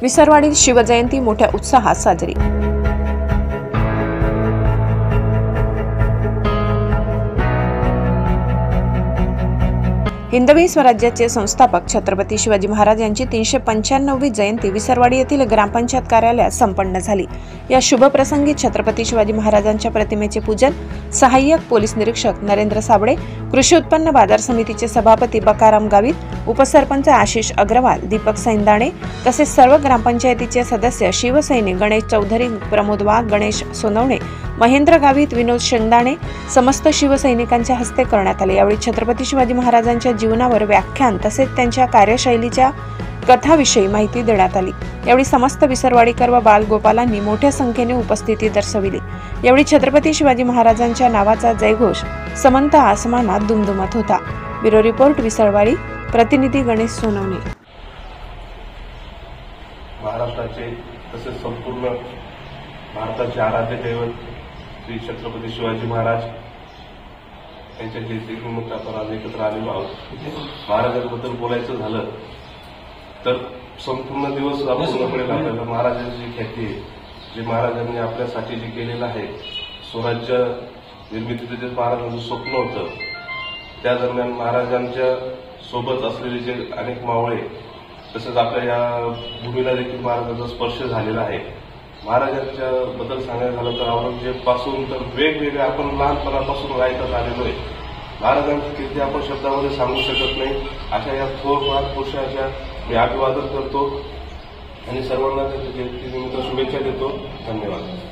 विसरवाडीत शिवजयंती मोठ्या उत्साहात साजरी। हिंदवी स्वराज्याचे संस्थापक छत्रपती शिवाजी महाराज यांची 395वी जयंती विसरवाडी येथील ग्रामपंचायत कार्यालयात संपन्न झाली। या शुभ प्रसंगी छत्रपती शिवाजी महाराजांच्या प्रतिमेचे पूजन सहाय्यक पोलीस निरीक्षक नरेंद्र साबळे, कृषी उत्पन्न बाजार समितीचे सभापती बकाराम गावित, उपसरपंच आशिष अग्रवाल, दीपक सैंदाणे तसेच सर्व ग्रामपंचायतीचे सदस्य शिवसैनिक गणेश चौधरी, प्रमोद वाघ, गणेश सोनवणे, महेंद्र गावित, विनोद शेंगदाणे समस्त शिवसैनिकांच्या हस्ते करण्यात आले। यावेळी छत्रपती शिवाजी महाराजांच्या जीवनावर व्याख्यान तसेच त्यांच्या कार्यशैलीच्या कथाविषयी माहिती देण्यात आली। यावेळी समस्त विसरवाडीकर व बालगोपालांनी मोठ्या संख्येने उपस्थिती दर्शविली। यावेळी छत्रपती शिवाजी महाराजांच्या नावाचा जयघोष समंत आसमानात दुमदुमत होता। ब्युरो रिपोर्ट, विसरवाडी, प्रतिनिधी गणेश सोनवणे। महाराष्ट्राचे तसेच संपूर्ण भारताचे आराध्य दैवत श्री छत्रपती शिवाजी महाराज यांच्या जयंतीनिमित्त आपण आज एकत्र आलेलो आहोत। महाराजांबद्दल बोलायचं झालं तर संपूर्ण दिवस पूर्णपणे आपल्याला महाराजांची जी ख्याती आहे, जे महाराजांनी आपल्यासाठी जे केलेलं आहे, स्वराज्य निर्मितीचं जे महाराजांचं स्वप्न होतं, त्या दरम्यान महाराजांच्या सोबत असलेले जे अनेक मावळे तसंच आपल्या या भूमीला देखील महाराजांचा स्पर्श झालेला आहे। महाराजांच्या बद्दल सांगायचं झालं तर औरंगजेब पासून तर वेगवेगळ्या आपण लहानपणापासून ऐकत आलेलो आहे। महाराजांची कीर्ती आपण शब्दामध्ये सांगू शकत नाही। अशा या थोर महापुरुषाच्या मी अभिवादन करतो आणि सर्वांना त्यांच्या जयंतीनिमित्त शुभेच्छा देतो। धन्यवाद।